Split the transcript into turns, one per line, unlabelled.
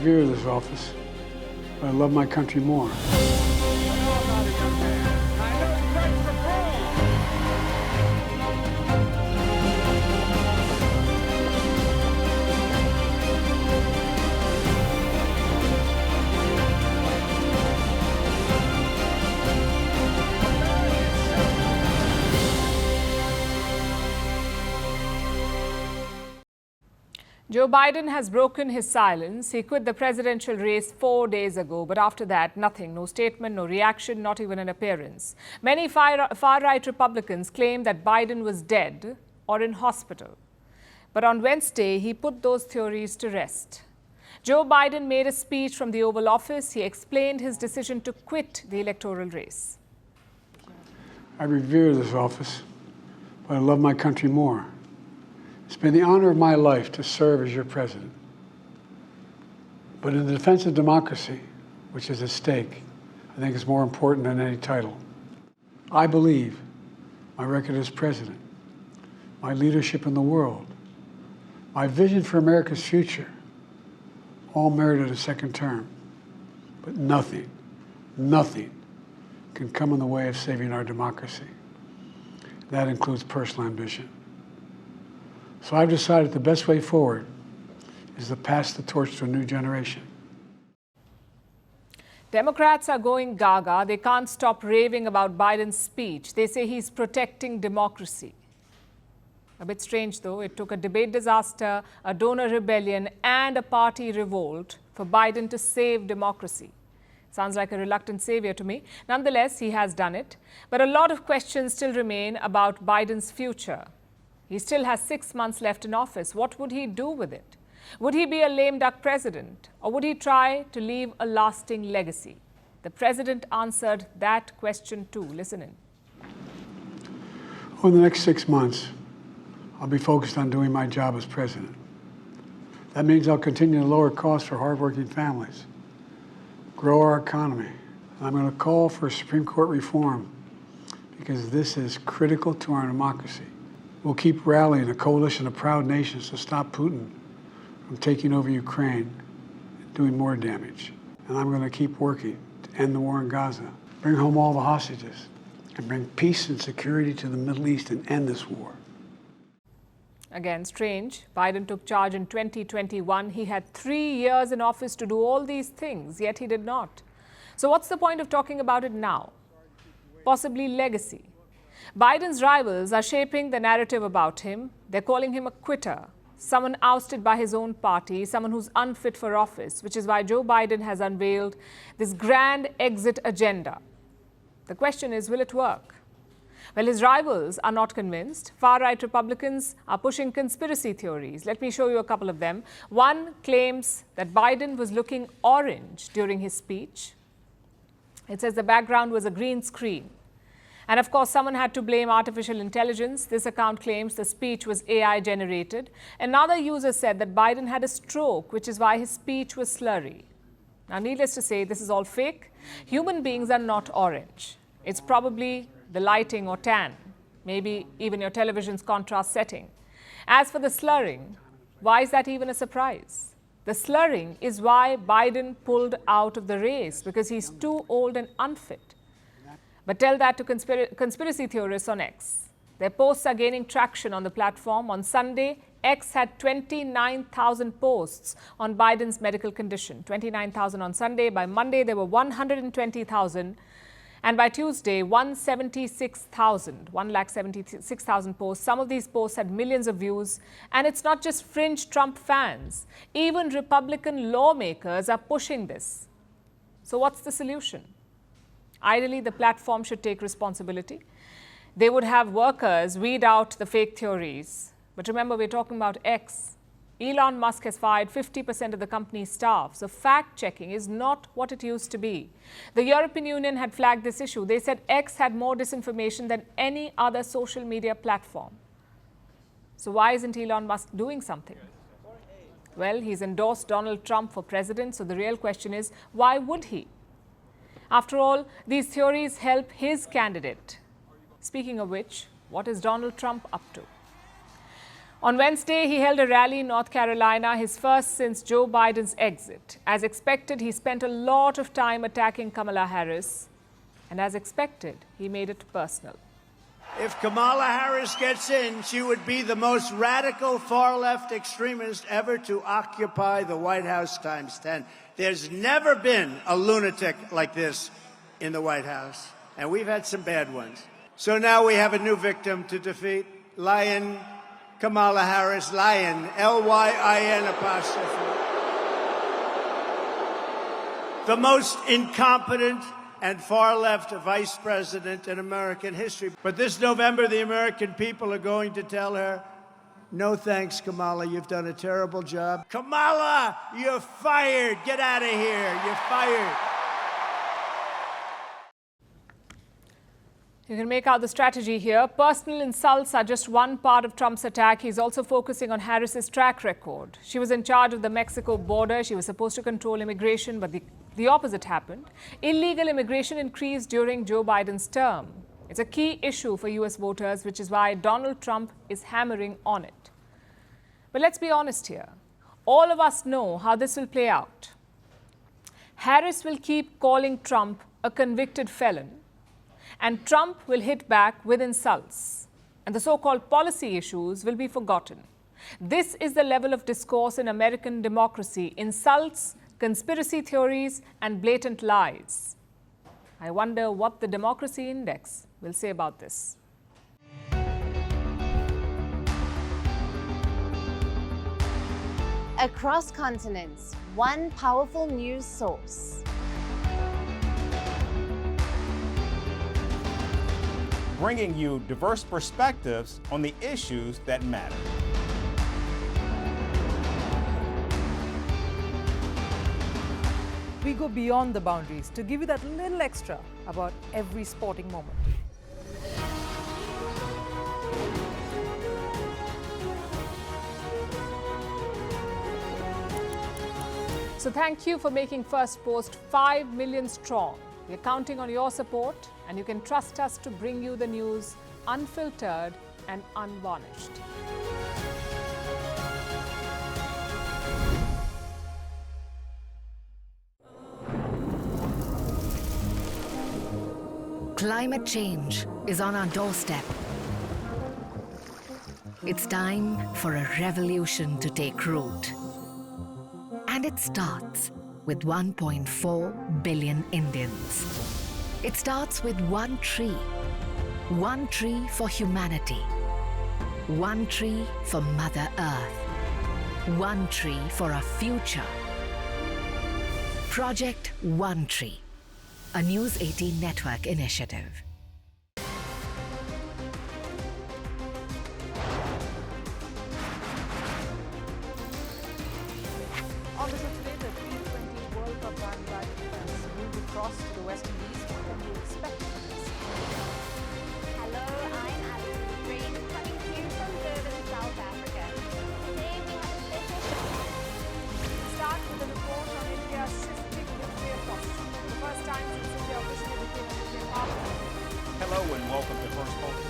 revere this office, but I love my country more.
Joe Biden has broken his silence. He quit the presidential race 4 days ago, but after that, nothing. No statement, no reaction, not even an appearance. Many far-right Republicans claim that Biden was dead or in hospital. But on Wednesday, he put those theories to rest. Joe Biden made a speech from the Oval Office. He explained his decision to quit the electoral race.
I revere this office, but I love my country more. It's been the honor of my life to serve as your president. But in the defense of democracy, which is at stake, I think it's more important than any title. I believe my record as president, my leadership in the world, my vision for America's future, all merited a second term. But nothing can come in the way of saving our democracy. That includes personal ambition. So I've decided the best way forward is to pass the torch to a new generation.
Democrats are going gaga. They can't stop raving about Biden's speech. They say he's protecting democracy. A bit strange, though. It took a debate disaster, a donor rebellion, and a party revolt for Biden to save democracy. Sounds like a reluctant savior to me. Nonetheless, he has done it. But a lot of questions still remain about Biden's future. He still has 6 months left in office. What would he do with it? Would he be a lame duck president, or would he try to leave a lasting legacy? The president answered that question too. Listen in.
Over the next 6 months, I'll be focused on doing my job as president. That means I'll continue to lower costs for hardworking families, grow our economy. And I'm going to call for Supreme Court reform because this is critical to our democracy. We'll keep rallying a coalition of proud nations to stop Putin from taking over Ukraine and doing more damage. And I'm going to keep working to end the war in Gaza, bring home all the hostages, and bring peace and security to the Middle East and end this war.
Again, strange. Biden took charge in 2021. He had 3 years in office to do all these things, yet he did not. So what's the point of talking about it now? Possibly legacy. Biden's rivals are shaping the narrative about him. They're calling him a quitter, someone ousted by his own party, someone who's unfit for office, which is why Joe Biden has unveiled this grand exit agenda. The question is, will it work? Well, his rivals are not convinced. Far-right Republicans are pushing conspiracy theories. Let me show you a couple of them. One claims that Biden was looking orange during his speech. It says the background was a green screen. And of course, someone had to blame artificial intelligence. This account claims the speech was AI generated. Another user said that Biden had a stroke, which is why his speech was slurry. Now, needless to say, this is all fake. Human beings are not orange. It's probably the lighting or tan, maybe even your television's contrast setting. As for the slurring, why is that even a surprise? The slurring is why Biden pulled out of the race, because he's too old and unfit. But tell that to conspiracy theorists on X. Their posts are gaining traction on the platform. On Sunday, X had 29,000 posts on Biden's medical condition. 29,000 on Sunday. By Monday, there were 120,000. And by Tuesday, 176,000 posts. Some of these posts had millions of views. And it's not just fringe Trump fans. Even Republican lawmakers are pushing this. So what's the solution? Ideally, the platform should take responsibility. They would have workers weed out the fake theories. But remember, we're talking about X. Elon Musk has fired 50% of the company's staff. So fact-checking is not what it used to be. The European Union had flagged this issue. They said X had more disinformation than any other social media platform. So why isn't Elon Musk doing something? Well, he's endorsed Donald Trump for president. So the real question is, why would he? After all, these theories help his candidate. Speaking of which, what is Donald Trump up to? On Wednesday, he held a rally in North Carolina, his first since Joe Biden's exit. As expected, he spent a lot of time attacking Kamala Harris. And as expected, he made it personal.
If Kamala Harris gets in, she would be the most radical far-left extremist ever to occupy the White House times 10. There's never been a lunatic like this in the White House, and we've had some bad ones. So now we have a new victim to defeat, Lion Kamala Harris, Lion, L-Y-I-N apostrophe. The most incompetent and far-left vice president in American history. But this November, the American people are going to tell her, no thanks, Kamala, you've done a terrible job. Kamala, you're fired. Get out of here. You're fired.
You can make out the strategy here. Personal insults are just one part of Trump's attack. He's also focusing on Harris's track record. She was in charge of the Mexico border. She was supposed to control immigration, but the opposite happened. Illegal immigration increased during Joe Biden's term. It's a key issue for U.S. voters, which is why Donald Trump is hammering on it. But let's be honest here. All of us know how this will play out. Harris will keep calling Trump a convicted felon, and Trump will hit back with insults, and the so-called policy issues will be forgotten. This is the level of discourse in American democracy: insults, conspiracy theories, and blatant lies. I wonder what the Democracy Index will say about this.
Across continents, one powerful news source.
Bringing you diverse perspectives on the issues that matter.
We go beyond the boundaries to give you that little extra about every sporting moment.
So thank you for making Firstpost 5 million strong. We're counting on your support, and you can trust us to bring you the news unfiltered and unvarnished.
Climate change is on our doorstep. It's time for a revolution to take root. And it starts with 1.4 billion Indians. It starts with one tree for humanity, one tree for Mother Earth, one tree for our future. Project One Tree, a News 18 network initiative.
On the show today, the T20 World Cup bandwagon has moved across to the West Indies. What can we expect from this?
Hello, I'm Alison Green, coming to you from Durban, South Africa. Today we have a special show.
We'll start with a report on India's shifting nuclear posture. The first time since India officially became a nuclear power.
Hello and welcome to Firstpost.